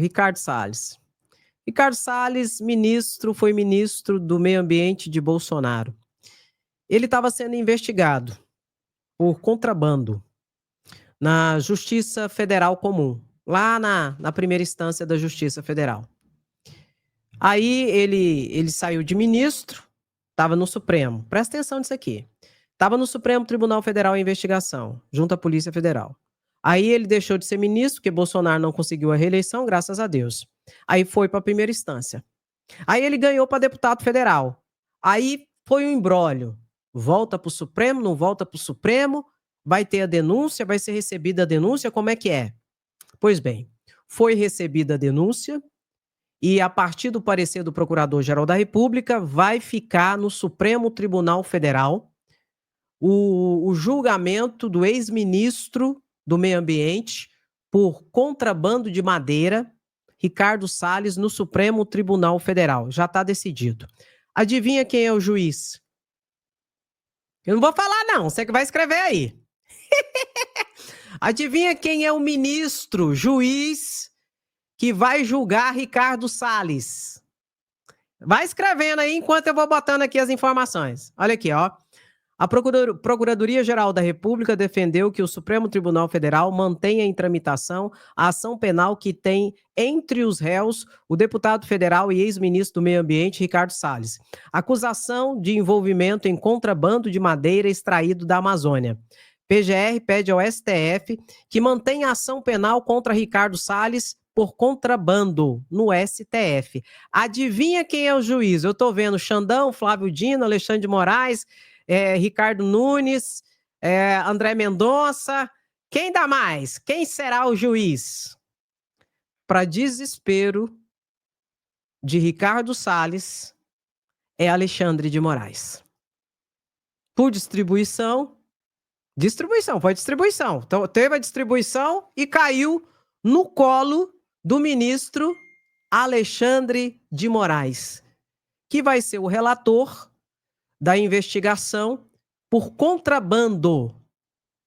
Ricardo Salles. Ricardo Salles, foi ministro do Meio Ambiente de Bolsonaro. Ele estava sendo investigado por contrabando na Justiça Federal Comum, lá na primeira instância da Justiça Federal. Aí ele saiu de ministro, estava no Supremo. Presta atenção nisso aqui. Estava no Supremo Tribunal Federal em investigação, junto à Polícia Federal. Aí ele deixou de ser ministro, porque Bolsonaro não conseguiu a reeleição, graças a Deus. Aí foi para a primeira instância. Aí ele ganhou para deputado federal. Aí foi um imbróglio. Volta para o Supremo, não volta para o Supremo, vai ter a denúncia, vai ser recebida a denúncia, como é que é? Pois bem, foi recebida a denúncia e a partir do parecer do Procurador-Geral da República vai ficar no Supremo Tribunal Federal o julgamento do ex-ministro do Meio Ambiente por contrabando de madeira, Ricardo Salles, no Supremo Tribunal Federal. Já está decidido. Adivinha quem é o juiz? Eu não vou falar não, você que vai escrever aí. Adivinha quem é o ministro, juiz, que vai julgar Ricardo Salles? Vai escrevendo aí enquanto eu vou botando aqui as informações. Olha aqui, ó. A Procuradoria-Geral da República defendeu que o Supremo Tribunal Federal mantenha em tramitação a ação penal que tem entre os réus o deputado federal e ex-ministro do Meio Ambiente, Ricardo Salles. Acusação de envolvimento em contrabando de madeira extraído da Amazônia. PGR pede ao STF que mantenha a ação penal contra Ricardo Salles por contrabando no STF. Adivinha quem é o juiz? Eu tô vendo Xandão, Flávio Dino, Alexandre de Moraes, Ricardo Nunes, André Mendonça. Quem dá mais? Quem será o juiz? Para desespero de Ricardo Salles, é Alexandre de Moraes. Por distribuição, foi distribuição. Então, teve a distribuição e caiu no colo do ministro Alexandre de Moraes, que vai ser o relator da investigação por contrabando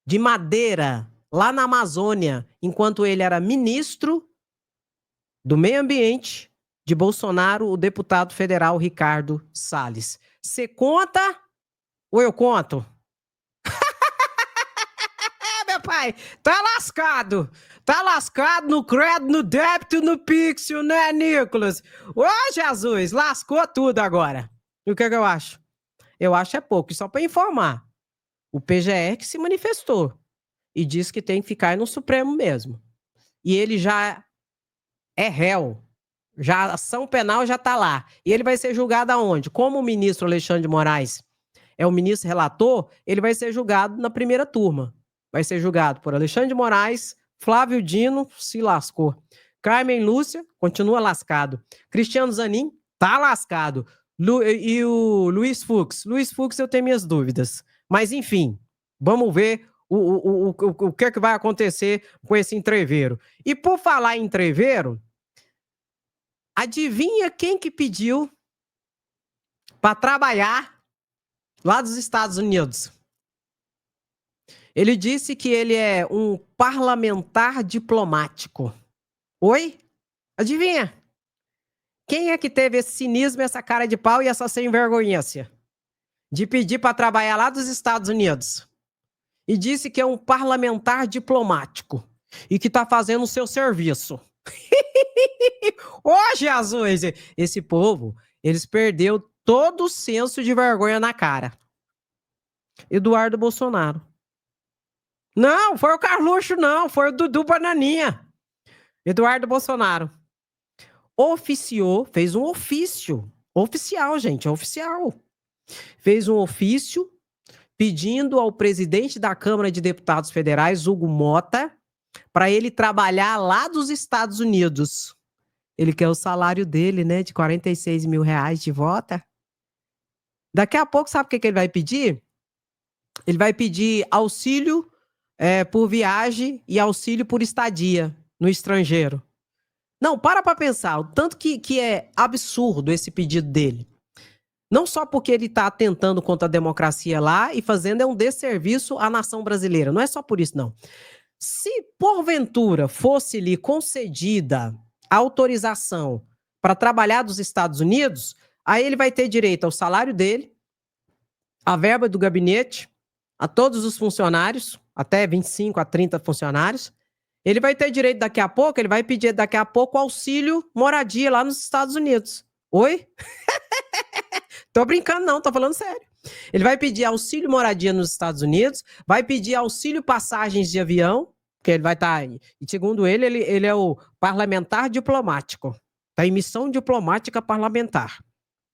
de madeira lá na Amazônia, enquanto ele era ministro do Meio Ambiente de Bolsonaro, o deputado federal Ricardo Salles. Você conta ou eu conto? Meu pai, tá lascado. Tá lascado no crédito, no débito, no pixel, né, Nicolas? Ô, Jesus, lascou tudo agora. E o que eu acho? Eu acho é pouco. E só para informar, o PGR que se manifestou e disse que tem que ficar no Supremo mesmo. E ele já é réu. Já, a ação penal já está lá. E ele vai ser julgado aonde? Como o ministro Alexandre de Moraes é o ministro relator, ele vai ser julgado na primeira turma. Vai ser julgado por Alexandre de Moraes, Flávio Dino, se lascou. Carmen Lúcia, continua lascado. Cristiano Zanin, tá lascado. E o Luiz Fux. Luiz Fux, eu tenho minhas dúvidas. Mas, enfim, vamos ver o que é que vai acontecer com esse entreveiro. E por falar em entreveiro, adivinha quem que pediu para trabalhar lá dos Estados Unidos? Ele disse que ele é um parlamentar diplomático. Oi? Adivinha? Quem é que teve esse cinismo, essa cara de pau e essa sem vergonhância de pedir para trabalhar lá dos Estados Unidos? E disse que é um parlamentar diplomático e que está fazendo o seu serviço. Ô, Jesus! Esse povo, eles perderam todo o senso de vergonha na cara. Eduardo Bolsonaro. Não, foi o Carluxo, não. Foi o Dudu Bananinha. Eduardo Bolsonaro oficiou, fez um ofício. Oficial, gente, oficial. Fez um ofício pedindo ao presidente da Câmara de Deputados Federais, Hugo Mota, para ele trabalhar lá dos Estados Unidos. Ele quer o salário dele, né, de 46 mil reais de volta. Daqui a pouco, sabe o que ele vai pedir? Ele vai pedir auxílio por viagem e auxílio por estadia no estrangeiro. Não, para pensar, o tanto que é absurdo esse pedido dele. Não só porque ele está atentando contra a democracia lá e fazendo um desserviço à nação brasileira. Não é só por isso, não. Se, porventura, fosse-lhe concedida autorização para trabalhar dos Estados Unidos, aí ele vai ter direito ao salário dele, à verba do gabinete, a todos os funcionários, até 25 a 30 funcionários. Ele vai ter direito daqui a pouco, ele vai pedir daqui a pouco auxílio moradia lá nos Estados Unidos. Oi? Tô brincando não, tô falando sério. Ele vai pedir auxílio moradia nos Estados Unidos, vai pedir auxílio passagens de avião, que ele vai estar, e segundo ele é o parlamentar diplomático, tá em missão diplomática parlamentar.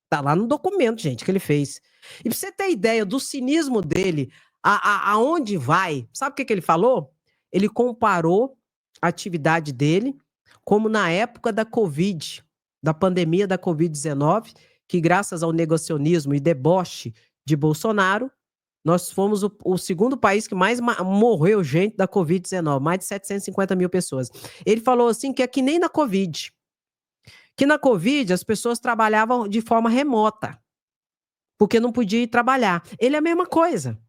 Tá lá no documento, gente, que ele fez. E pra você ter ideia do cinismo dele, aonde vai, sabe o que ele falou? Ele comparou a atividade dele como na época da Covid, da pandemia da Covid-19, que graças ao negacionismo e deboche de Bolsonaro, nós fomos o segundo país que mais morreu gente da Covid-19, mais de 750 mil pessoas. Ele falou assim que é que nem na Covid, que na Covid as pessoas trabalhavam de forma remota, porque não podia ir trabalhar. Ele é a mesma coisa.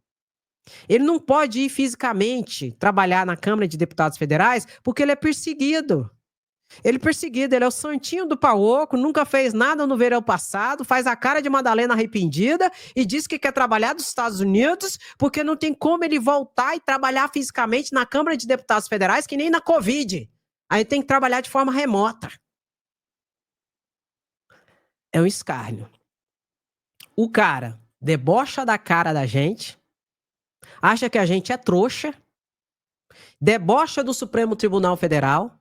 Ele não pode ir fisicamente trabalhar na Câmara de Deputados Federais porque ele é perseguido. Ele é perseguido, ele é o santinho do Paoco, nunca fez nada no verão passado, faz a cara de Madalena arrependida e diz que quer trabalhar dos Estados Unidos porque não tem como ele voltar e trabalhar fisicamente na Câmara de Deputados Federais, que nem na Covid. Aí tem que trabalhar de forma remota. É um escárnio. O cara debocha da cara da gente, acha que a gente é trouxa, debocha do Supremo Tribunal Federal,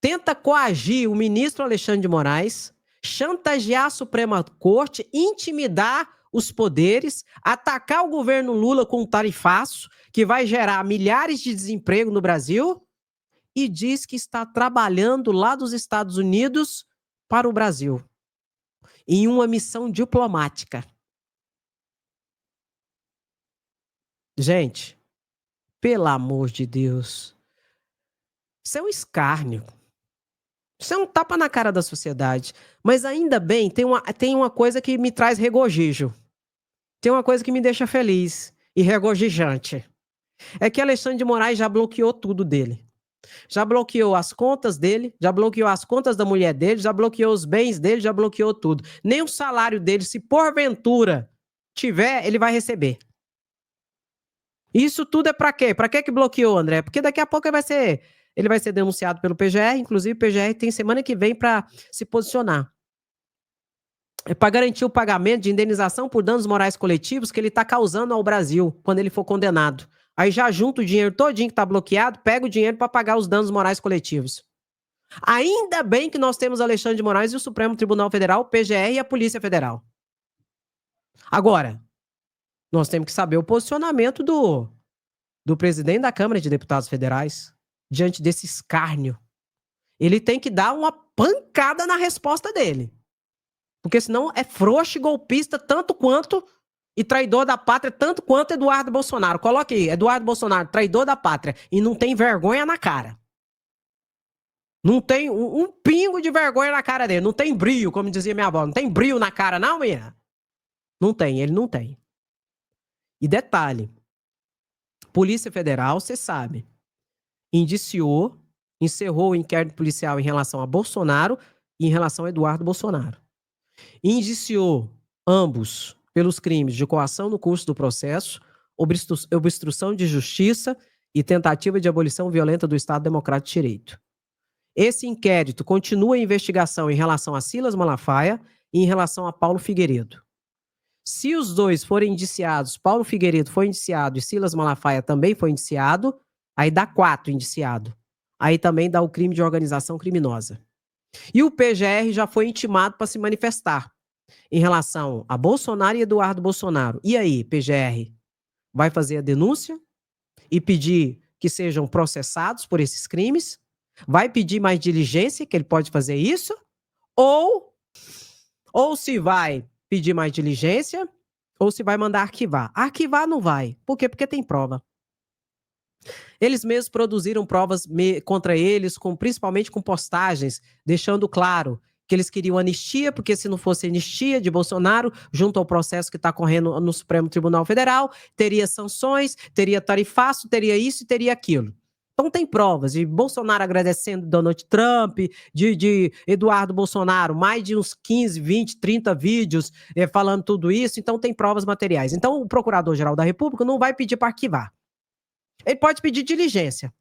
tenta coagir o ministro Alexandre de Moraes, chantagear a Suprema Corte, intimidar os poderes, atacar o governo Lula com um tarifaço que vai gerar milhares de desemprego no Brasil e diz que está trabalhando lá dos Estados Unidos para o Brasil, em uma missão diplomática. Gente, pelo amor de Deus, isso é um escárnio. Isso é um tapa na cara da sociedade. Mas ainda bem, tem uma coisa que me traz regozijo. Tem uma coisa que me deixa feliz e regozijante. É que Alexandre de Moraes já bloqueou tudo dele. Já bloqueou as contas dele, já bloqueou as contas da mulher dele, já bloqueou os bens dele, já bloqueou tudo. Nem o salário dele, se porventura tiver, ele vai receber. Isso tudo é pra quê? Pra que bloqueou, André? Porque daqui a pouco ele vai ser denunciado pelo PGR, inclusive o PGR tem semana que vem para se posicionar. É para garantir o pagamento de indenização por danos morais coletivos que ele está causando ao Brasil quando ele for condenado. Aí já junta o dinheiro todinho que está bloqueado, pega o dinheiro para pagar os danos morais coletivos. Ainda bem que nós temos Alexandre de Moraes e o Supremo Tribunal Federal, o PGR e a Polícia Federal. Agora, nós temos que saber o posicionamento do presidente da Câmara de Deputados Federais diante desse escárnio. Ele tem que dar uma pancada na resposta dele. Porque senão é frouxo e golpista tanto quanto e traidor da pátria tanto quanto Eduardo Bolsonaro. Coloque aí, Eduardo Bolsonaro, traidor da pátria e não tem vergonha na cara. Não tem um pingo de vergonha na cara dele. Não tem brilho, como dizia minha avó. Não tem brilho na cara não, minha? Não tem, ele não tem. E detalhe, Polícia Federal, você sabe, encerrou o inquérito policial em relação a Bolsonaro e em relação a Eduardo Bolsonaro. Indiciou ambos pelos crimes de coação no curso do processo, obstrução de justiça e tentativa de abolição violenta do Estado Democrático de Direito. Esse inquérito continua a investigação em relação a Silas Malafaia e em relação a Paulo Figueiredo. Se os dois forem indiciados, Paulo Figueiredo foi indiciado e Silas Malafaia também foi indiciado, aí dá 4 indiciados. Aí também dá o crime de organização criminosa. E o PGR já foi intimado para se manifestar em relação a Bolsonaro e Eduardo Bolsonaro. E aí, PGR, vai fazer a denúncia e pedir que sejam processados por esses crimes? Vai pedir mais diligência, que ele pode fazer isso? Ou se vai pedir mais diligência, ou se vai mandar arquivar. Arquivar não vai. Por quê? Porque tem prova. Eles mesmos produziram provas contra eles, principalmente com postagens, deixando claro que eles queriam anistia, porque se não fosse anistia de Bolsonaro, junto ao processo que está correndo no Supremo Tribunal Federal, teria sanções, teria tarifaço, teria isso e teria aquilo. Então tem provas de Bolsonaro agradecendo Donald Trump, de Eduardo Bolsonaro, mais de uns 15, 20, 30 vídeos falando tudo isso, então tem provas materiais. Então o Procurador-Geral da República não vai pedir para arquivar. Ele pode pedir diligência.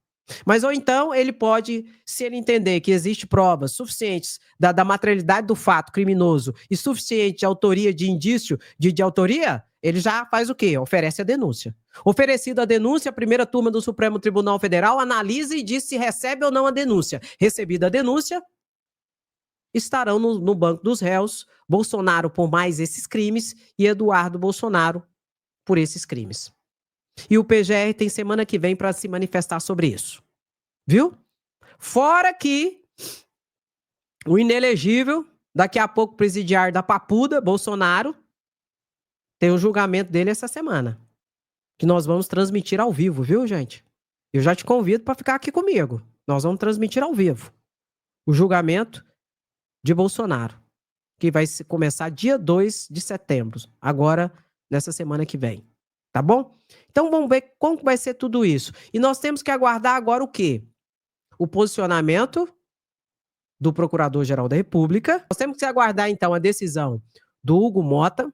Mas ou então ele pode, se ele entender que existe provas suficientes da materialidade do fato criminoso e suficiente de autoria, de indício de autoria, ele já faz o quê? Oferece a denúncia. Oferecida a denúncia, a primeira turma do Supremo Tribunal Federal analisa e diz se recebe ou não a denúncia. Recebida a denúncia, estarão no banco dos réus Bolsonaro por mais esses crimes e Eduardo Bolsonaro por esses crimes. E o PGR tem semana que vem para se manifestar sobre isso. Viu? Fora que o inelegível, daqui a pouco presidiário da Papuda, Bolsonaro, tem o julgamento dele essa semana. Que nós vamos transmitir ao vivo, viu, gente? Eu já te convido para ficar aqui comigo. Nós vamos transmitir ao vivo o julgamento de Bolsonaro, que vai começar dia 2 de setembro, agora nessa semana que vem. Tá bom? Então vamos ver como vai ser tudo isso. E nós temos que aguardar agora o quê? O posicionamento do Procurador-Geral da República. Nós temos que aguardar, então, a decisão do Hugo Mota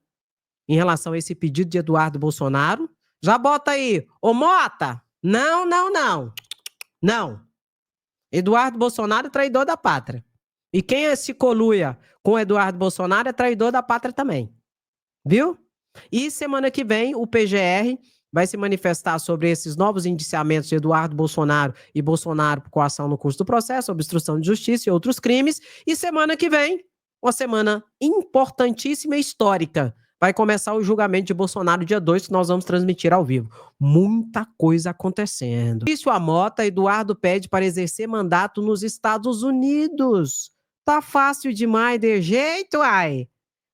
em relação a esse pedido de Eduardo Bolsonaro. Já bota aí, ô Mota! Não, não, não. Não. Eduardo Bolsonaro é traidor da pátria. E quem se coluia com Eduardo Bolsonaro é traidor da pátria também. Viu? E semana que vem o PGR vai se manifestar sobre esses novos indiciamentos de Eduardo Bolsonaro e Bolsonaro por coação no curso do processo, obstrução de justiça e outros crimes. E semana que vem, uma semana importantíssima e histórica, vai começar o julgamento de Bolsonaro dia 2, que nós vamos transmitir ao vivo. Muita coisa acontecendo. Isso a Mota, Eduardo pede para exercer mandato nos Estados Unidos. Tá fácil demais de jeito, ai.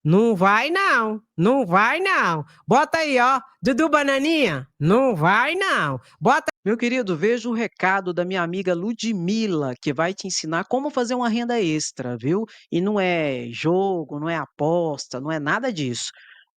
Não vai não, não vai não. Bota aí, ó, Dudu Bananinha. Não vai não. Bota. Meu querido, veja o recado da minha amiga Ludmila, que vai te ensinar como fazer uma renda extra, viu? E não é jogo, não é aposta, não é nada disso.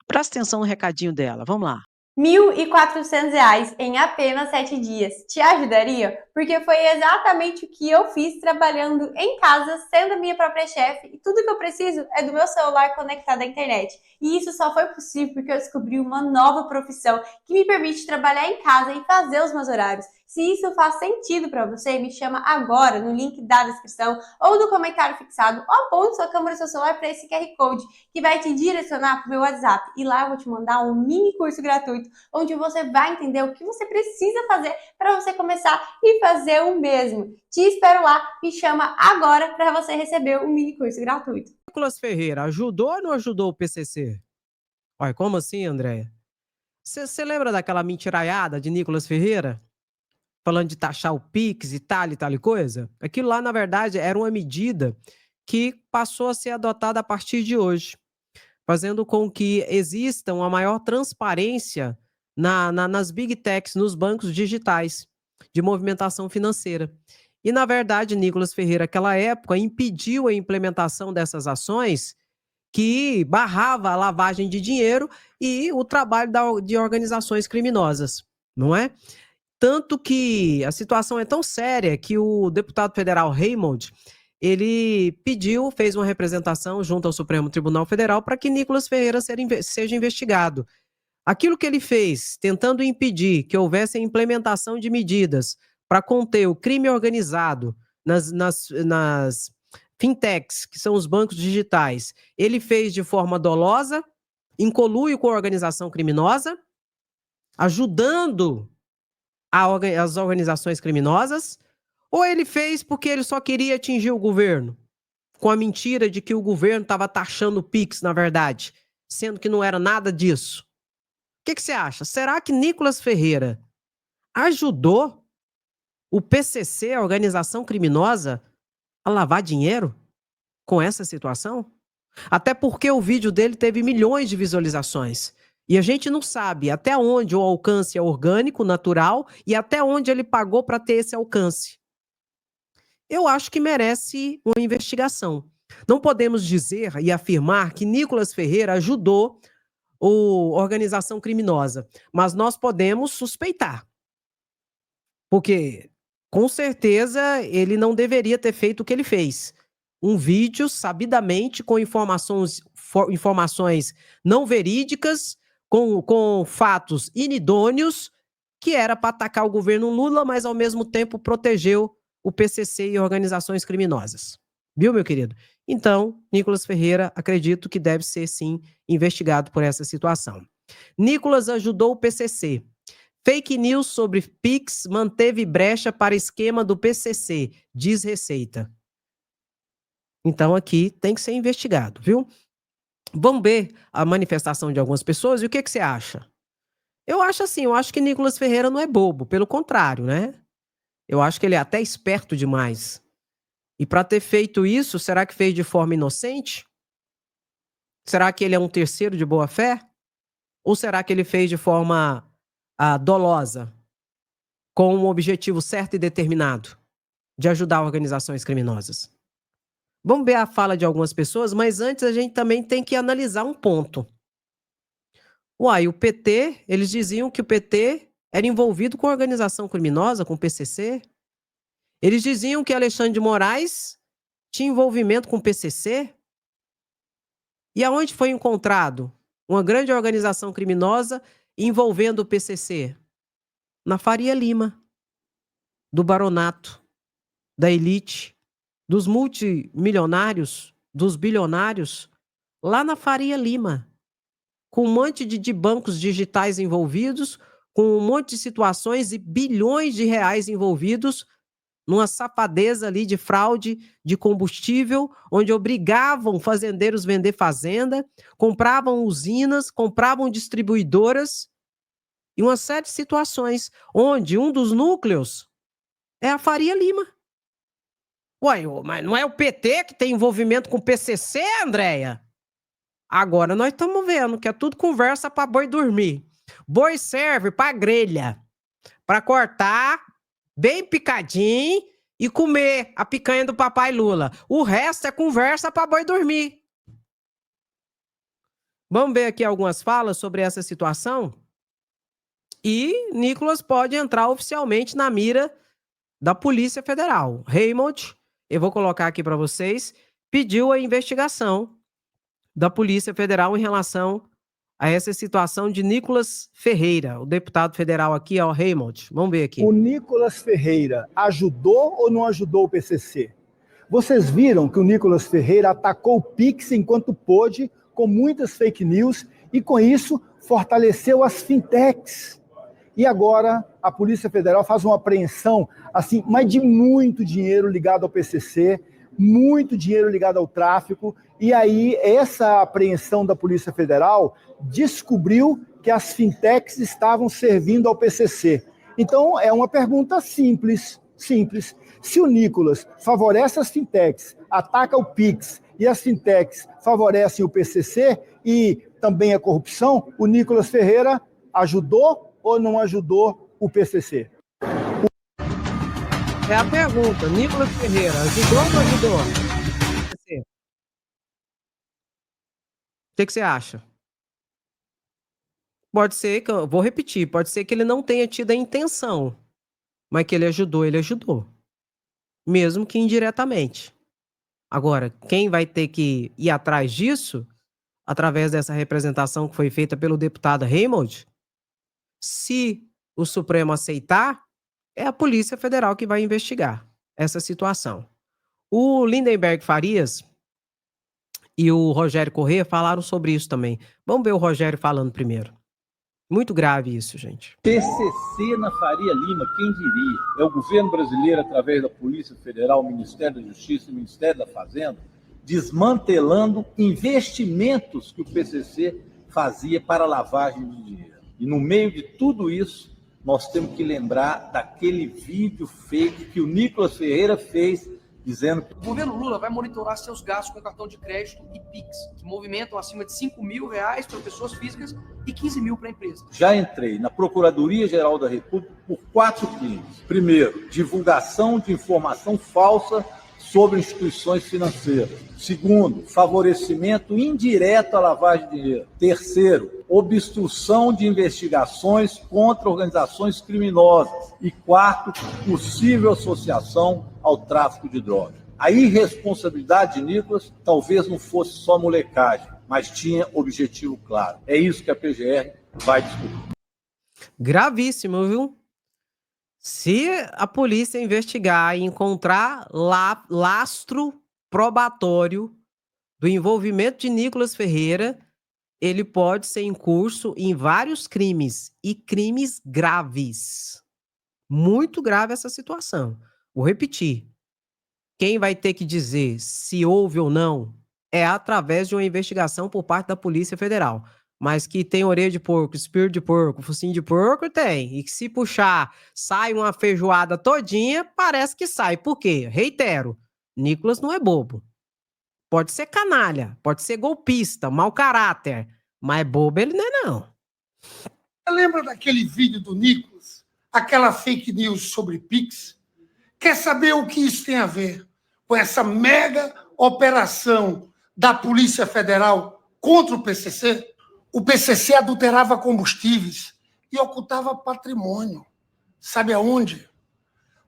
Presta atenção no recadinho dela, vamos lá. R$ 1.400 em apenas 7 dias. Te ajudaria? Porque foi exatamente o que eu fiz trabalhando em casa, sendo a minha própria chefe, e tudo que eu preciso é do meu celular conectado à internet. E isso só foi possível porque eu descobri uma nova profissão que me permite trabalhar em casa e fazer os meus horários. Se isso faz sentido para você, me chama agora no link da descrição ou no comentário fixado, ou aponte sua câmera do seu celular para esse QR Code que vai te direcionar para o meu WhatsApp. E lá eu vou te mandar um mini curso gratuito onde você vai entender o que você precisa fazer para você começar e fazer o mesmo. Te espero lá, me chama agora para você receber um mini curso gratuito. Nicolas Ferreira, ajudou ou não ajudou o PCC? Olha, como assim, Andréia? Você lembra daquela mentiraiada de Nicolas Ferreira? Falando de taxar o Pix e tal coisa? Aquilo lá, na verdade, era uma medida que passou a ser adotada a partir de hoje, fazendo com que exista uma maior transparência nas big techs, nos bancos digitais de movimentação financeira. E, na verdade, Nicolas Ferreira, naquela época, impediu a implementação dessas ações que barrava a lavagem de dinheiro e o trabalho de organizações criminosas, não é? Tanto que a situação é tão séria que o deputado federal Raymond, ele pediu, fez uma representação junto ao Supremo Tribunal Federal para que Nicolas Ferreira seja investigado. Aquilo que ele fez, tentando impedir que houvesse a implementação de medidas para conter o crime organizado nas fintechs, que são os bancos digitais, ele fez de forma dolosa, em conluio com a organização criminosa, ajudando as organizações criminosas, ou ele fez porque ele só queria atingir o governo, com a mentira de que o governo estava taxando o Pix, na verdade, sendo que não era nada disso. O que você acha? Será que Nicolas Ferreira ajudou o PCC, a organização criminosa, a lavar dinheiro com essa situação? Até porque o vídeo dele teve milhões de visualizações. E a gente não sabe até onde o alcance é orgânico, natural, e até onde ele pagou para ter esse alcance. Eu acho que merece uma investigação. Não podemos dizer e afirmar que Nicolas Ferreira ajudou a organização criminosa, mas nós podemos suspeitar. Porque com certeza ele não deveria ter feito o que ele fez. Um vídeo sabidamente com informações não verídicas, com fatos inidôneos, que era para atacar o governo Lula, mas ao mesmo tempo protegeu o PCC e organizações criminosas. Viu, meu querido? Então, Nicolas Ferreira, acredito que deve ser, sim, investigado por essa situação. Nicolas ajudou o PCC. Fake news sobre Pix manteve brecha para esquema do PCC, diz Receita. Então, aqui tem que ser investigado, viu? Vamos ver a manifestação de algumas pessoas e o que você acha? Eu acho assim, eu acho que Nicolas Ferreira não é bobo, pelo contrário, né? Eu acho que ele é até esperto demais. E para ter feito isso, será que fez de forma inocente? Será que ele é um terceiro de boa fé? Ou será que ele fez de forma dolosa, com um objetivo certo e determinado de ajudar organizações criminosas? Vamos ver a fala de algumas pessoas, mas antes a gente também tem que analisar um ponto. Uai, o PT, eles diziam que o PT era envolvido com organização criminosa, com o PCC. Eles diziam que Alexandre de Moraes tinha envolvimento com o PCC. E aonde foi encontrado uma grande organização criminosa envolvendo o PCC? Na Faria Lima, do baronato, da elite, dos multimilionários, dos bilionários, lá na Faria Lima, com um monte de bancos digitais envolvidos, com um monte de situações e bilhões de reais envolvidos numa safadeza ali de fraude de combustível, onde obrigavam fazendeiros a vender fazenda, compravam usinas, compravam distribuidoras, e uma série de situações, onde um dos núcleos é a Faria Lima. Ué, mas não é o PT que tem envolvimento com o PCC, Andréia? Agora nós estamos vendo que é tudo conversa para boi dormir. Boi serve para grelha, para cortar bem picadinho e comer a picanha do papai Lula. O resto é conversa para boi dormir. Vamos ver aqui algumas falas sobre essa situação? E Nicolas pode entrar oficialmente na mira da Polícia Federal. Raymond, eu vou colocar aqui para vocês, pediu a investigação da Polícia Federal em relação a essa situação de Nicolas Ferreira, o deputado federal aqui, ó, Raymond. Vamos ver aqui. O Nicolas Ferreira ajudou ou não ajudou o PCC? Vocês viram que o Nicolas Ferreira atacou o Pix enquanto pôde, com muitas fake news, e com isso fortaleceu as fintechs. E agora a Polícia Federal faz uma apreensão, assim, mas de muito dinheiro ligado ao PCC, muito dinheiro ligado ao tráfico, e aí essa apreensão da Polícia Federal descobriu que as fintechs estavam servindo ao PCC. Então é uma pergunta simples. Se o Nicolas favorece as fintechs, ataca o Pix, e as fintechs favorecem o PCC e também a corrupção, o Nicolas Ferreira ajudou ou não ajudou o PCC? É a pergunta. Nicolas Ferreira, ajudou ou não ajudou? O que você acha? Pode ser que, eu vou repetir, pode ser que ele não tenha tido a intenção, mas que ele ajudou. Mesmo que indiretamente. Agora, quem vai ter que ir atrás disso, através dessa representação que foi feita pelo deputado Raymond, se o Supremo aceitar, é a Polícia Federal que vai investigar essa situação. O Lindenberg Farias e o Rogério Corrêa falaram sobre isso também. Vamos ver o Rogério falando primeiro. Muito grave isso, gente. PCC na Faria Lima, quem diria? É o governo brasileiro, através da Polícia Federal, Ministério da Justiça e Ministério da Fazenda, desmantelando investimentos que o PCC fazia para lavagem de dinheiro. E no meio de tudo isso, nós temos que lembrar daquele vídeo fake que o Nicolas Ferreira fez, dizendo que o governo Lula vai monitorar seus gastos com cartão de crédito e Pix, que movimentam acima de R$5 mil para pessoas físicas e 15 mil para empresas. Já entrei na Procuradoria-Geral da República por 4 crimes. Primeiro, divulgação de informação falsa sobre instituições financeiras. Segundo, favorecimento indireto à lavagem de dinheiro. Terceiro, obstrução de investigações contra organizações criminosas. E quarto, possível associação ao tráfico de drogas. A irresponsabilidade de Nicolas talvez não fosse só molecagem, mas tinha objetivo claro. É isso que a PGR vai descobrir. Gravíssimo, viu? Se a polícia investigar e encontrar lastro probatório do envolvimento de Nicolas Ferreira, ele pode ser incurso em vários crimes, e crimes graves. Muito grave essa situação. Vou repetir. Quem vai ter que dizer se houve ou não é através de uma investigação por parte da Polícia Federal. Mas que tem orelha de porco, espírito de porco, focinho de porco, tem. E que se puxar, sai uma feijoada todinha, parece que sai. Por quê? Reitero, Nicolas não é bobo. Pode ser canalha, pode ser golpista, mau caráter, mas bobo ele não é, não. Lembra daquele vídeo do Nicolas? Aquela fake news sobre Pix? Quer saber o que isso tem a ver com essa mega operação da Polícia Federal contra o PCC? O PCC adulterava combustíveis e ocultava patrimônio. Sabe aonde?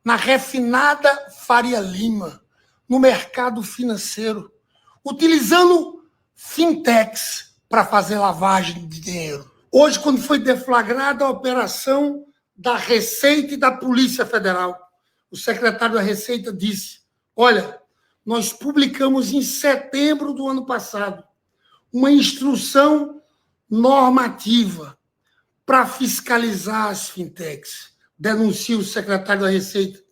Na refinada Faria Lima, no mercado financeiro, utilizando fintechs para fazer lavagem de dinheiro. Hoje, quando foi deflagrada a operação da Receita e da Polícia Federal, o secretário da Receita disse: olha, nós publicamos em setembro do ano passado uma instrução normativa para fiscalizar as fintechs. Denuncia o secretário da Receita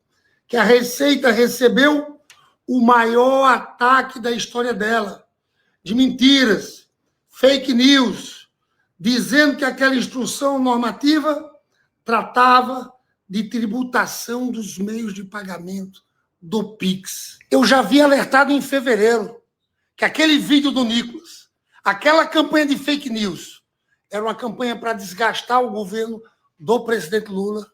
que a Receita recebeu o maior ataque da história dela, de mentiras, fake news, dizendo que aquela instrução normativa tratava de tributação dos meios de pagamento do Pix. Eu já havia alertado em fevereiro que aquele vídeo do Nicolas, aquela campanha de fake news, era uma campanha para desgastar o governo do presidente Lula,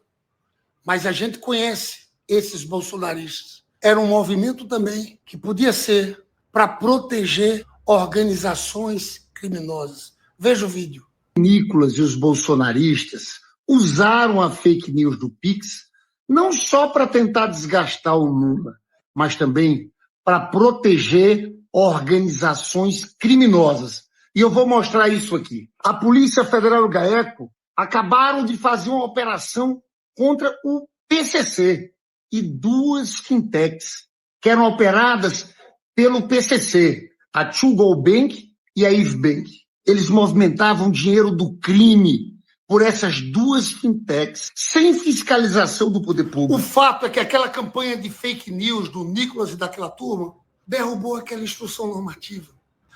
mas a gente conhece esses bolsonaristas. Era um movimento também que podia ser para proteger organizações criminosas. Veja o vídeo. Nicolas e os bolsonaristas usaram a fake news do Pix não só para tentar desgastar o Lula, mas também para proteger organizações criminosas. E eu vou mostrar isso aqui. A Polícia Federal e o GAECO acabaram de fazer uma operação contra o PCC e duas fintechs que eram operadas pelo PCC, a To Go Bank e a Eve Bank. Eles movimentavam dinheiro do crime por essas duas fintechs, sem fiscalização do poder público. O fato é que aquela campanha de fake news do Nicolas e daquela turma derrubou aquela instrução normativa,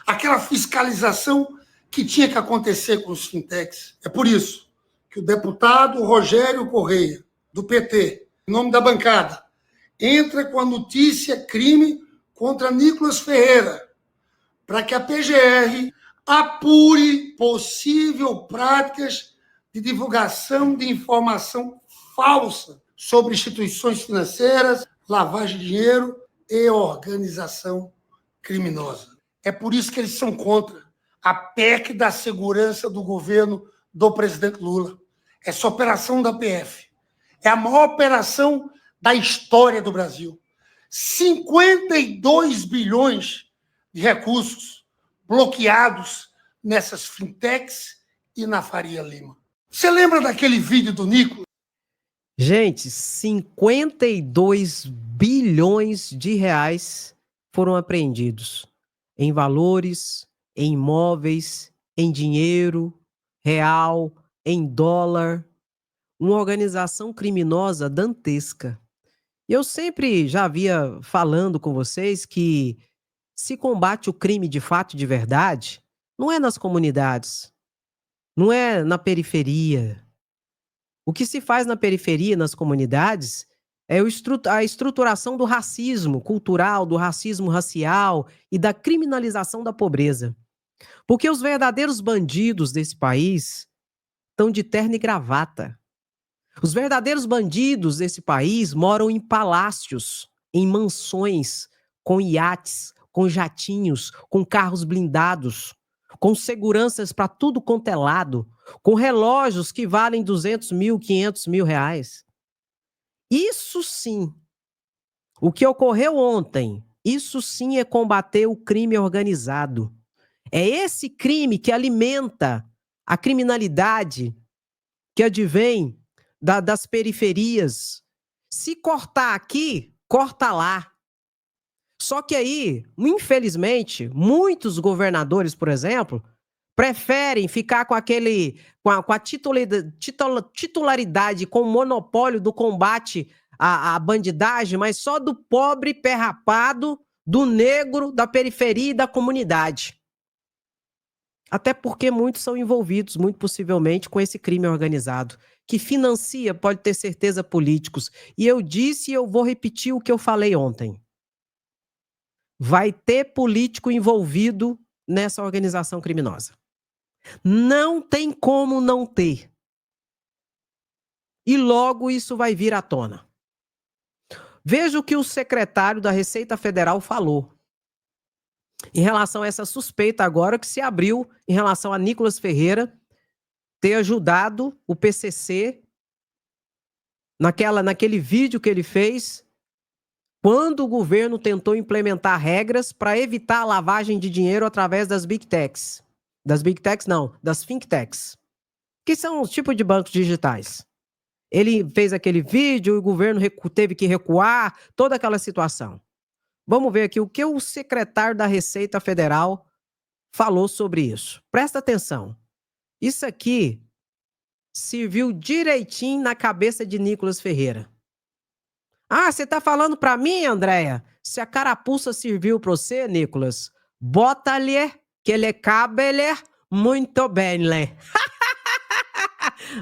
aquela fiscalização que tinha que acontecer com os fintechs. É por isso que o deputado Rogério Correia, do PT, em nome da bancada, entra com a notícia crime contra Nicolas Ferreira, para que a PGR apure possível práticas de divulgação de informação falsa sobre instituições financeiras, lavagem de dinheiro e organização criminosa. É por isso que eles são contra a PEC da segurança do governo do presidente Lula. Essa operação da PF é a maior operação da história do Brasil. 52 bilhões de recursos bloqueados nessas fintechs e na Faria Lima. Você lembra daquele vídeo do Nicolas? Gente, 52 bilhões de reais foram apreendidos em valores, em imóveis, em dinheiro real, em dólar. Uma organização criminosa dantesca. E eu sempre já havia falando com vocês que se combate o crime de fato e de verdade, não é nas comunidades, não é na periferia. O que se faz na periferia, nas comunidades, é a estruturação do racismo cultural, do racismo racial e da criminalização da pobreza. Porque os verdadeiros bandidos desse país estão de terno e gravata. Os verdadeiros bandidos desse país moram em palácios, em mansões, com iates, com jatinhos, com carros blindados, com seguranças para tudo quanto é lado, com relógios que valem 200 mil, 500 mil reais. Isso sim, o que ocorreu ontem, isso sim é combater o crime organizado. É esse crime que alimenta a criminalidade que advém das periferias. Se cortar aqui, corta lá. Só que aí, infelizmente, muitos governadores, por exemplo, preferem ficar com a titularidade, com o monopólio do combate à bandidagem, mas só do pobre pé rapado, do negro, da periferia e da comunidade. Até porque muitos são envolvidos, muito possivelmente, com esse crime organizado, que financia, pode ter certeza, políticos. E eu disse e eu vou repetir o que eu falei ontem. Vai ter político envolvido nessa organização criminosa. Não tem como não ter. E logo isso vai vir à tona. Veja o que o secretário da Receita Federal falou em relação a essa suspeita agora que se abriu em relação a Nicolas Ferreira ter ajudado o PCC naquele vídeo que ele fez quando o governo tentou implementar regras para evitar a lavagem de dinheiro através das Big Techs. Das Big Techs não, das Think Techs, que são os tipos de bancos digitais. Ele fez aquele vídeo e o governo teve que recuar, toda aquela situação. Vamos ver aqui o que o secretário da Receita Federal falou sobre isso. Presta atenção. Isso aqui serviu direitinho na cabeça de Nicolas Ferreira. Ah, você tá falando para mim, Andréia? Se a carapuça serviu para você, Nicolas, bota-lhe que ele cabe muito bem, né?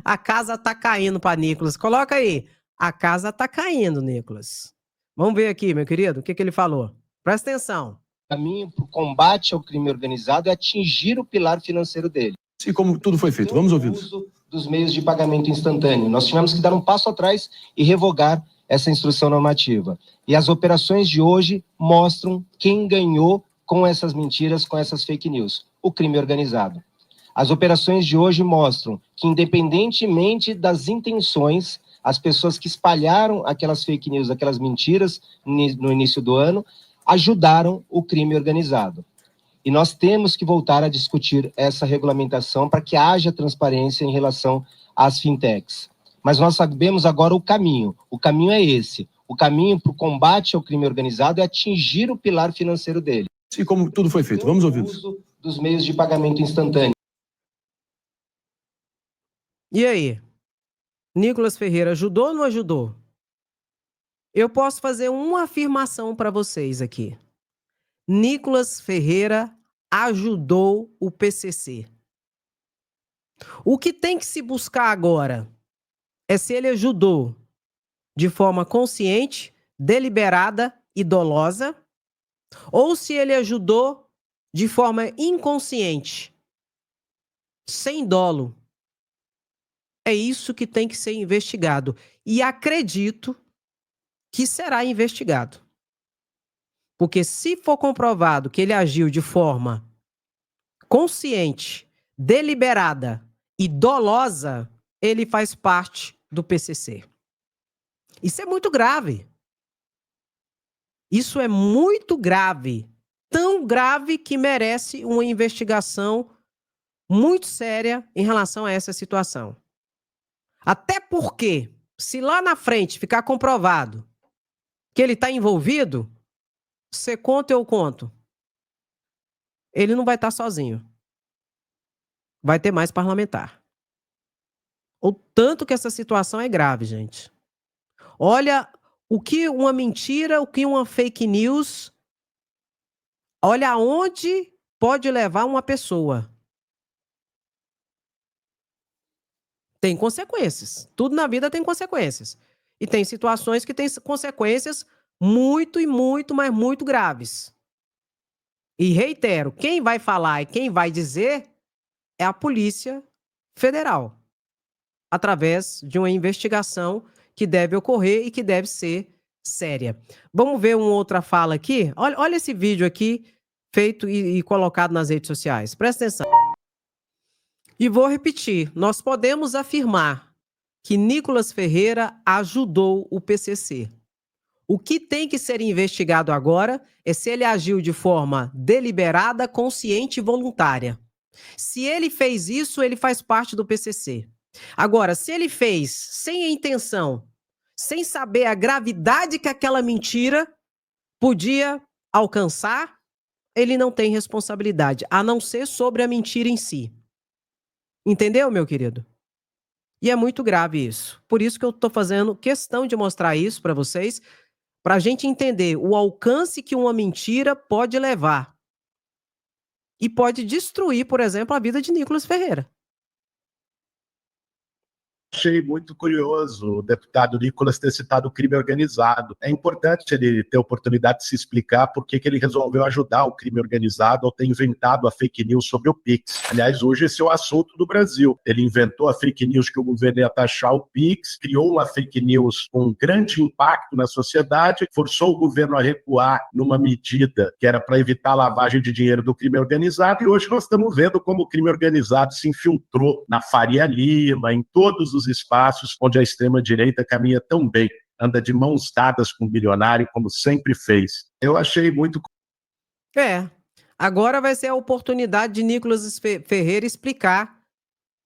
A casa tá caindo para Nicolas. Coloca aí. A casa tá caindo, Nicolas. Vamos ver aqui, meu querido, o que ele falou. Presta atenção. O caminho para o combate ao crime organizado é atingir o pilar financeiro dele. E como tudo foi feito? Vamos ouvir. O uso dos meios de pagamento instantâneo. Nós tivemos que dar um passo atrás e revogar essa instrução normativa. E as operações de hoje mostram quem ganhou com essas mentiras, com essas fake news. O crime organizado. As operações de hoje mostram que, independentemente das intenções, as pessoas que espalharam aquelas fake news, aquelas mentiras no início do ano, ajudaram o crime organizado. E nós temos que voltar a discutir essa regulamentação para que haja transparência em relação às fintechs. Mas nós sabemos agora o caminho. O caminho é esse. O caminho para o combate ao crime organizado é atingir o pilar financeiro dele. E como tudo foi feito? Vamos ouvir. O uso dos meios de pagamento instantâneo. E aí? Nicolas Ferreira ajudou ou não ajudou? Eu posso fazer uma afirmação para vocês aqui. Nicolas Ferreira ajudou o PCC. O que tem que se buscar agora é se ele ajudou de forma consciente, deliberada e dolosa, ou se ele ajudou de forma inconsciente, sem dolo. É isso que tem que ser investigado. E acredito que será investigado. Porque se for comprovado que ele agiu de forma consciente, deliberada e dolosa, ele faz parte do PCC. Isso é muito grave. Isso é muito grave. Tão grave que merece uma investigação muito séria em relação a essa situação. Até porque, se lá na frente ficar comprovado que ele está envolvido, você conta, eu conto. Ele não vai estar sozinho. Vai ter mais parlamentar. O tanto que essa situação é grave, gente. Olha o que uma mentira, o que uma fake news, olha aonde pode levar uma pessoa. Tem consequências. Tudo na vida tem consequências. E tem situações que têm consequências muito e muito, mas muito graves. E reitero, quem vai falar e quem vai dizer é a Polícia Federal, através de uma investigação que deve ocorrer e que deve ser séria. Vamos ver uma outra fala aqui? Olha esse vídeo aqui, feito e colocado nas redes sociais. Presta atenção. E vou repetir, nós podemos afirmar que Nicolas Ferreira ajudou o PCC. O que tem que ser investigado agora é se ele agiu de forma deliberada, consciente e voluntária. Se ele fez isso, ele faz parte do PCC. Agora, se ele fez sem a intenção, sem saber a gravidade que aquela mentira podia alcançar, ele não tem responsabilidade, a não ser sobre a mentira em si. Entendeu, meu querido? E é muito grave isso. Por isso que eu estou fazendo questão de mostrar isso para vocês, para a gente entender o alcance que uma mentira pode levar. E pode destruir, por exemplo, a vida de Nicolas Ferreira. Achei muito curioso o deputado Nicolas ter citado o crime organizado. É importante ele ter a oportunidade de se explicar por que ele resolveu ajudar o crime organizado ao ter inventado a fake news sobre o Pix. Aliás, hoje esse é o assunto do Brasil. Ele inventou a fake news que o governo ia taxar o Pix, criou uma fake news com grande impacto na sociedade, forçou o governo a recuar numa medida que era para evitar a lavagem de dinheiro do crime organizado, e hoje nós estamos vendo como o crime organizado se infiltrou na Faria Lima, em todos os espaços onde a extrema-direita caminha tão bem, anda de mãos dadas com o bilionário, como sempre fez. Eu achei muito... Agora vai ser a oportunidade de Nicolas Ferreira explicar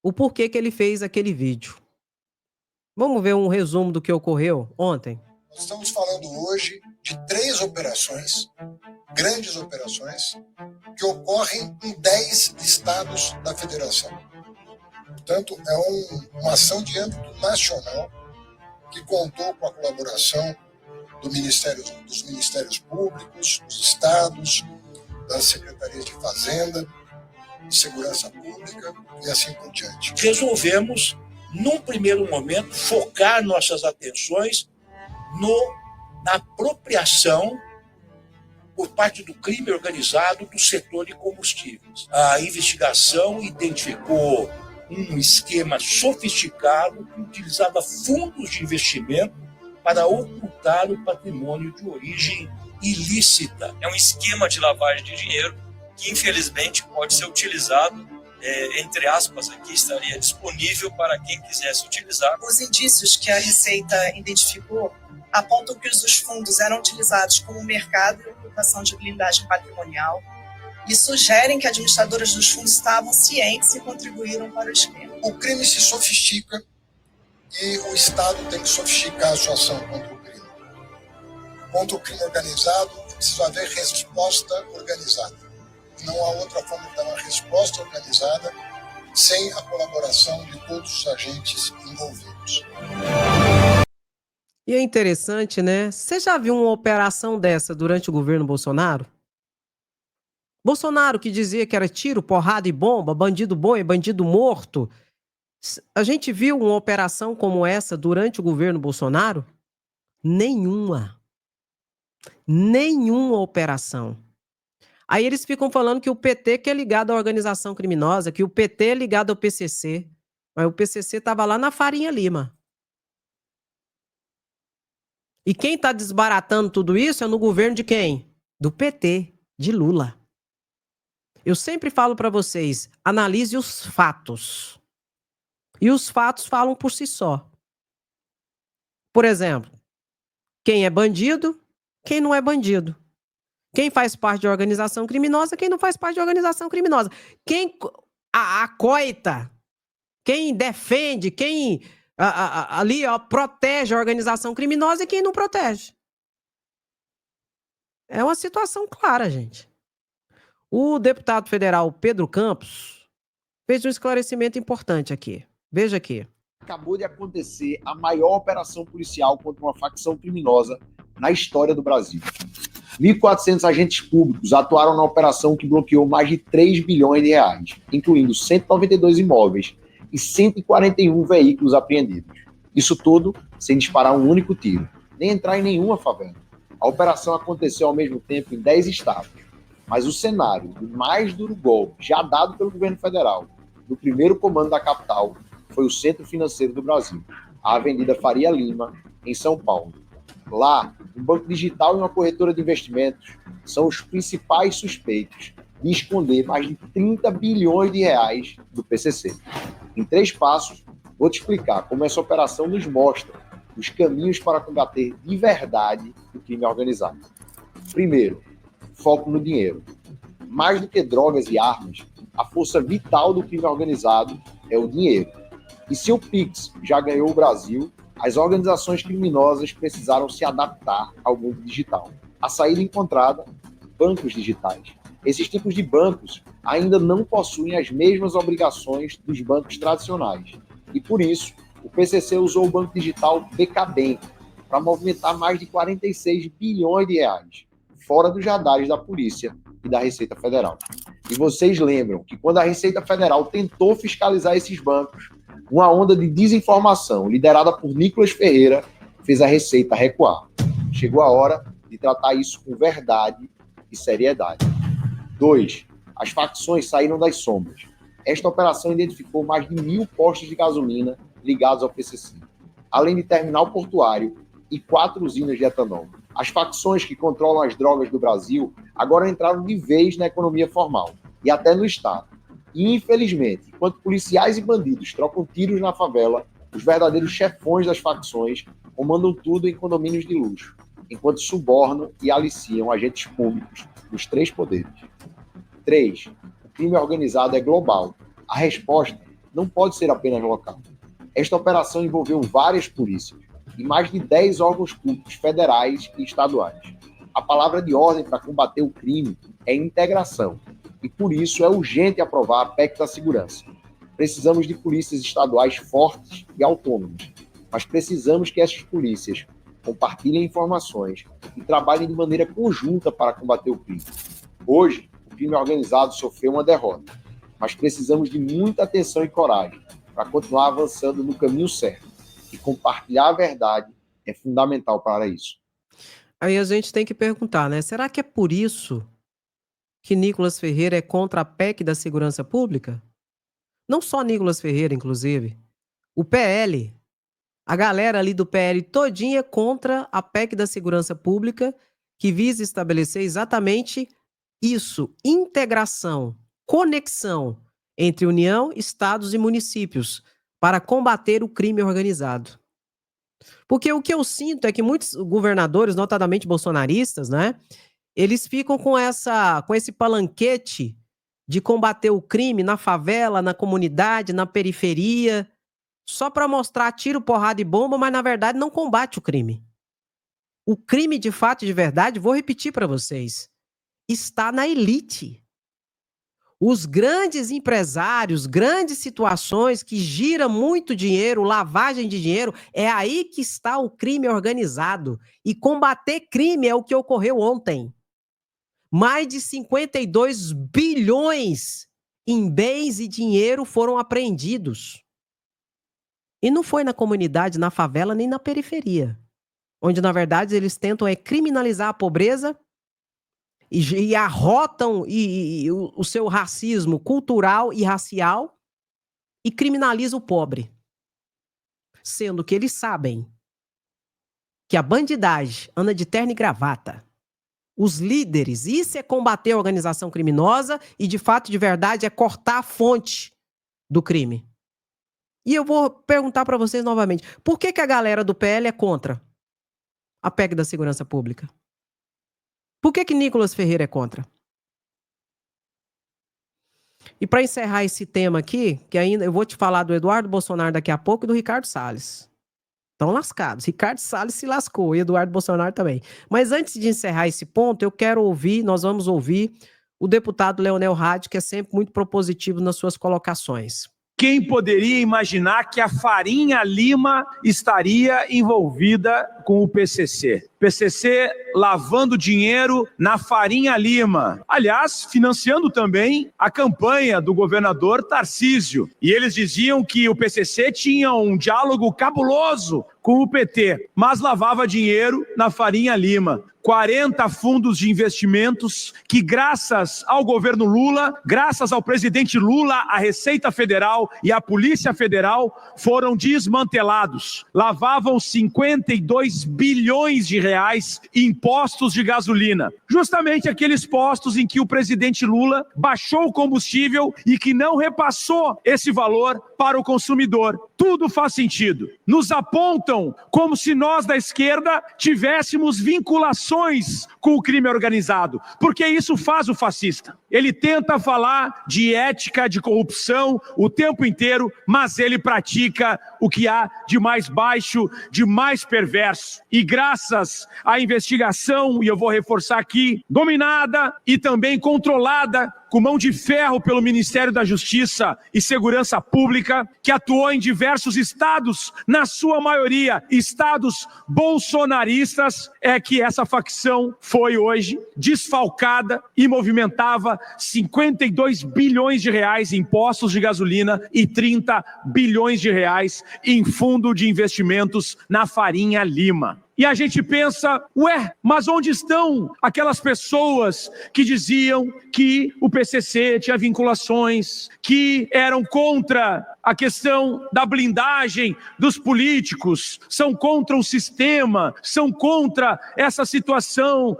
o porquê que ele fez aquele vídeo. Vamos ver um resumo do que ocorreu ontem. Nós estamos falando hoje de 3 operações, grandes operações, que ocorrem em 10 estados da federação. Portanto, é uma ação de âmbito nacional que contou com a colaboração dos Ministérios Públicos, dos estados, das Secretarias de Fazenda, de Segurança Pública e assim por diante. Resolvemos, num primeiro momento, focar nossas atenções na apropriação por parte do crime organizado do setor de combustíveis. A investigação identificou um esquema sofisticado que utilizava fundos de investimento para ocultar o patrimônio de origem ilícita. É um esquema de lavagem de dinheiro que, infelizmente, pode ser utilizado, entre aspas, aqui estaria disponível para quem quisesse utilizar. Os indícios que a Receita identificou apontam que os fundos eram utilizados como mercado e ocultação de blindagem patrimonial, e sugerem que administradoras dos fundos estavam cientes e contribuíram para o esquema. O crime se sofistica e o Estado tem que sofisticar a sua ação contra o crime. Contra o crime organizado, precisa haver resposta organizada. Não há outra forma de dar uma resposta organizada sem a colaboração de todos os agentes envolvidos. E é interessante, né? Você já viu uma operação dessa durante o governo Bolsonaro? Bolsonaro, que dizia que era tiro, porrada e bomba, bandido bom e bandido morto. A gente viu uma operação como essa durante o governo Bolsonaro? Nenhuma. Nenhuma operação. Aí eles ficam falando que o PT que é ligado à organização criminosa, que o PT é ligado ao PCC. Mas o PCC estava lá na Faria Lima. E quem está desbaratando tudo isso é no governo de quem? Do PT, de Lula. Eu sempre falo para vocês, analise os fatos. E os fatos falam por si só. Por exemplo, quem é bandido, quem não é bandido. Quem faz parte de organização criminosa, quem não faz parte de organização criminosa. Quem acoita, quem defende, quem ali protege a organização criminosa e quem não protege. É uma situação clara, gente. O deputado federal Pedro Campos fez um esclarecimento importante aqui. Veja aqui. Acabou de acontecer a maior operação policial contra uma facção criminosa na história do Brasil. 1.400 agentes públicos atuaram na operação que bloqueou mais de 3 bilhões de reais, incluindo 192 imóveis e 141 veículos apreendidos. Isso tudo sem disparar um único tiro, nem entrar em nenhuma favela. A operação aconteceu ao mesmo tempo em 10 estados. Mas o cenário do mais duro golpe já dado pelo governo federal, no primeiro comando da capital, foi o Centro Financeiro do Brasil, a Avenida Faria Lima, em São Paulo. Lá, um banco digital e uma corretora de investimentos são os principais suspeitos de esconder mais de 30 bilhões de reais do PCC. Em 3 passos, vou te explicar como essa operação nos mostra os caminhos para combater de verdade o crime organizado. Primeiro, foco no dinheiro. Mais do que drogas e armas, a força vital do crime organizado é o dinheiro. E se o Pix já ganhou o Brasil, as organizações criminosas precisaram se adaptar ao mundo digital. A saída encontrada, bancos digitais. Esses tipos de bancos ainda não possuem as mesmas obrigações dos bancos tradicionais. E por isso, o PCC usou o banco digital BKBank para movimentar mais de 46 bilhões de reais, fora dos radares da polícia e da Receita Federal. E vocês lembram que quando a Receita Federal tentou fiscalizar esses bancos, uma onda de desinformação liderada por Nicolas Ferreira fez a Receita recuar. Chegou a hora de tratar isso com verdade e seriedade. 2. As facções saíram das sombras. Esta operação identificou mais de 1.000 postos de gasolina ligados ao PCC, além de terminal portuário e 4 usinas de etanol. As facções que controlam as drogas do Brasil agora entraram de vez na economia formal e até no Estado. E, infelizmente, enquanto policiais e bandidos trocam tiros na favela, os verdadeiros chefões das facções comandam tudo em condomínios de luxo, enquanto subornam e aliciam agentes públicos dos 3 poderes. 3. O crime organizado é global. A resposta não pode ser apenas local. Esta operação envolveu várias polícias e mais de 10 órgãos públicos federais e estaduais. A palavra de ordem para combater o crime é integração, e por isso é urgente aprovar a PEC da segurança. Precisamos de polícias estaduais fortes e autônomas, mas precisamos que essas polícias compartilhem informações e trabalhem de maneira conjunta para combater o crime. Hoje, o crime organizado sofreu uma derrota, mas precisamos de muita atenção e coragem para continuar avançando no caminho certo. E compartilhar a verdade é fundamental para isso. Aí a gente tem que perguntar, né? Será que é por isso que Nicolas Ferreira é contra a PEC da segurança pública? Não só Nicolas Ferreira, inclusive. O PL, a galera ali do PL todinha é contra a PEC da segurança pública, que visa estabelecer exatamente isso, integração, conexão entre União, estados e municípios para combater o crime organizado. Porque o que eu sinto é que muitos governadores, notadamente bolsonaristas, né, eles ficam com esse palanquete de combater o crime na favela, na comunidade, na periferia, só para mostrar tiro, porrada e bomba, mas na verdade não combate o crime. O crime de fato e de verdade, vou repetir para vocês, está na elite. Os grandes empresários, grandes situações que giram muito dinheiro, lavagem de dinheiro, é aí que está o crime organizado. E combater crime é o que ocorreu ontem. Mais de 52 bilhões em bens e dinheiro foram apreendidos. E não foi na comunidade, na favela, nem na periferia. Onde, na verdade, eles tentam criminalizar a pobreza e arrotam o seu racismo cultural e racial e criminaliza o pobre. Sendo que eles sabem que a bandidagem anda de terno e gravata. Os líderes, isso é combater a organização criminosa e, de fato, de verdade, é cortar a fonte do crime. E eu vou perguntar para vocês novamente, por que a galera do PL é contra a PEC da segurança pública? Por que Nicolas Ferreira é contra? E para encerrar esse tema aqui, que ainda eu vou te falar do Eduardo Bolsonaro daqui a pouco e do Ricardo Salles. Estão lascados. Ricardo Salles se lascou e Eduardo Bolsonaro também. Mas antes de encerrar esse ponto, nós vamos ouvir o deputado Leonel Hadi, que é sempre muito propositivo nas suas colocações. Quem poderia imaginar que a Farinha Lima estaria envolvida com o PCC? PCC lavando dinheiro na Farinha Lima. Aliás, financiando também a campanha do governador Tarcísio. E eles diziam que o PCC tinha um diálogo cabuloso com o PT, mas lavava dinheiro na Farinha Lima. 40 fundos de investimentos que, graças ao governo Lula, graças ao presidente Lula, a Receita Federal e a Polícia Federal foram desmantelados. Lavavam 52 bilhões de reais em impostos de gasolina. Justamente aqueles postos em que o presidente Lula baixou o combustível e que não repassou esse valor para o consumidor. Tudo faz sentido. Nos apontam como se nós da esquerda tivéssemos vinculações com o crime organizado, porque isso faz o fascista. Ele tenta falar de ética, de corrupção o tempo inteiro, mas ele pratica o que há de mais baixo, de mais perverso. E graças à investigação, e eu vou reforçar aqui, dominada e também controlada com mão de ferro pelo Ministério da Justiça e Segurança Pública, que atuou em diversos estados, na sua maioria estados bolsonaristas, é que essa facção foi hoje desfalcada e movimentava 52 bilhões de reais em impostos de gasolina e 30 bilhões de reais em fundo de investimentos na Farinha Lima. E a gente pensa, mas onde estão aquelas pessoas que diziam que o PCC tinha vinculações, que eram contra a questão da blindagem dos políticos, são contra o sistema, são contra essa situação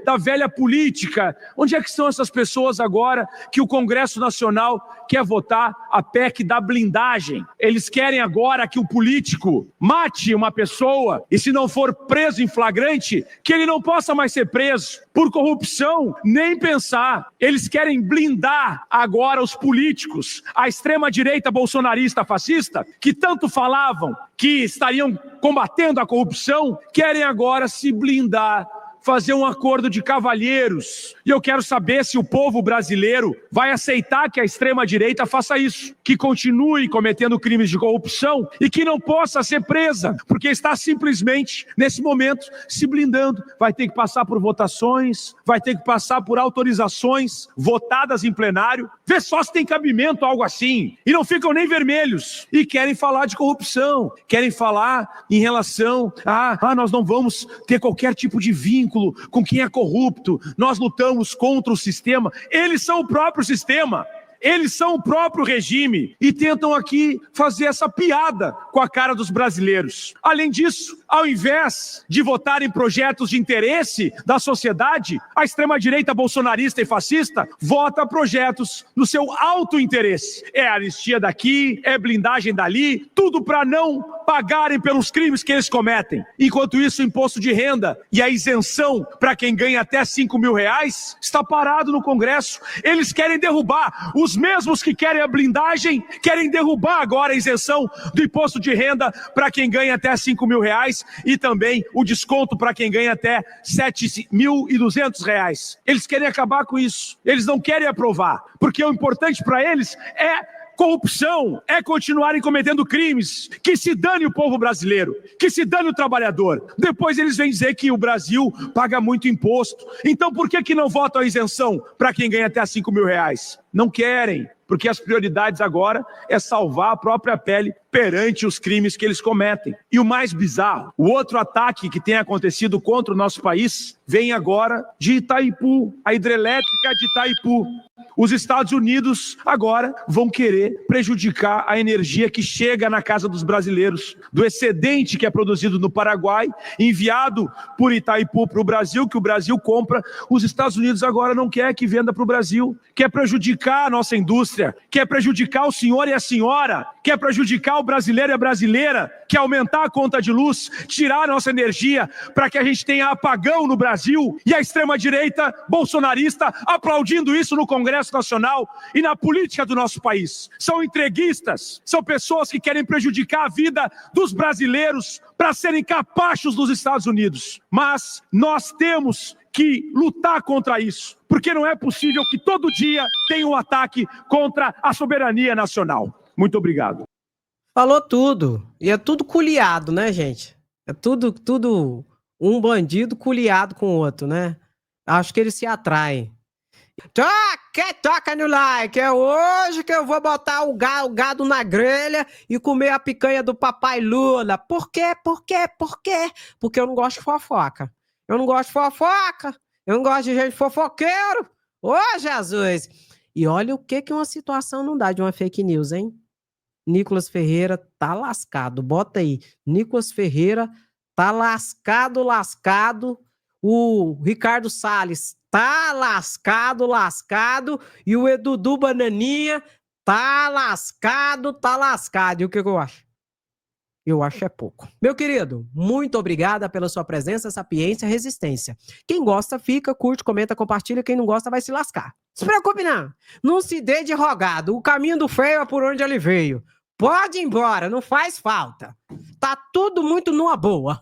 da velha política? Onde é que estão essas pessoas agora que o Congresso Nacional quer votar a PEC da blindagem? Eles querem agora que o político mate uma pessoa e, se não for preso em flagrante, que ele não possa mais ser preso por corrupção, nem pensar. Eles querem blindar agora os políticos. A extrema-direita bolsonarista fascista, que tanto falavam que estariam combatendo a corrupção, querem agora se blindar, fazer um acordo de cavalheiros. E eu quero saber se o povo brasileiro vai aceitar que a extrema-direita faça isso, que continue cometendo crimes de corrupção e que não possa ser presa, porque está simplesmente, nesse momento, se blindando. Vai ter que passar por votações, vai ter que passar por autorizações votadas em plenário, vê só se tem cabimento algo assim, e não ficam nem vermelhos, e querem falar de corrupção, querem falar em relação a nós não vamos ter qualquer tipo de vínculo com quem é corrupto, nós lutamos contra o sistema. Eles são o próprio sistema, eles são o próprio regime e tentam aqui fazer essa piada com a cara dos brasileiros. Além disso, ao invés de votar em projetos de interesse da sociedade, a extrema-direita bolsonarista e fascista vota projetos no seu auto-interesse. É anistia daqui, é blindagem dali, tudo para não pagarem pelos crimes que eles cometem. Enquanto isso, o imposto de renda e a isenção para quem ganha até 5 mil reais está parado no Congresso. Eles querem derrubar. Os mesmos que querem a blindagem querem derrubar agora a isenção do imposto de renda para quem ganha até 5 mil reais e também o desconto para quem ganha até 7.200 reais. Eles querem acabar com isso. Eles não querem aprovar, porque o importante para eles é corrupção, é continuarem cometendo crimes. Que se dane o povo brasileiro, que se dane o trabalhador. Depois eles vêm dizer que o Brasil paga muito imposto. Então por que não votam a isenção para quem ganha até 5 mil reais? Não querem, porque as prioridades agora é salvar a própria pele perante os crimes que eles cometem. E o mais bizarro, o outro ataque que tem acontecido contra o nosso país vem agora de Itaipu, a hidrelétrica de Itaipu. Os Estados Unidos agora vão querer prejudicar a energia que chega na casa dos brasileiros, do excedente que é produzido no Paraguai, enviado por Itaipu para o Brasil, que o Brasil compra. Os Estados Unidos agora não quer que venda para o Brasil, quer prejudicar a nossa indústria, quer prejudicar o senhor e a senhora, quer prejudicar o brasileiro e a brasileira, quer aumentar a conta de luz, tirar a nossa energia para que a gente tenha apagão no Brasil, e a extrema-direita bolsonarista aplaudindo isso no Congresso Nacional e na política do nosso país. São entreguistas, são pessoas que querem prejudicar a vida dos brasileiros para serem capachos dos Estados Unidos. Mas nós temos que lutar contra isso, porque não é possível que todo dia tenha um ataque contra a soberania nacional. Muito obrigado. Falou tudo. E é tudo culiado, né, gente? É tudo um bandido culiado com o outro, né? Acho que eles se atraem. Toca no like, é hoje que eu vou botar o gado na grelha e comer a picanha do papai Lula. Por quê? Por quê? Por quê? Porque eu não gosto de fofoca. Eu não gosto de fofoca. Eu não gosto de gente fofoqueiro. Ô, Jesus! E olha o que uma situação não dá de uma fake news, hein? Nicolas Ferreira tá lascado. Bota aí. Nicolas Ferreira tá lascado. O Ricardo Salles tá lascado. E o Edudu Bananinha tá lascado. E o que eu acho? Eu acho é pouco. Meu querido, muito obrigada pela sua presença, sapiência e resistência. Quem gosta, fica, curte, comenta, compartilha. Quem não gosta, vai se lascar. Se preocupe não. Não se dê de rogado. O caminho do feio é por onde ele veio. Pode ir embora, não faz falta. Tá tudo muito numa boa.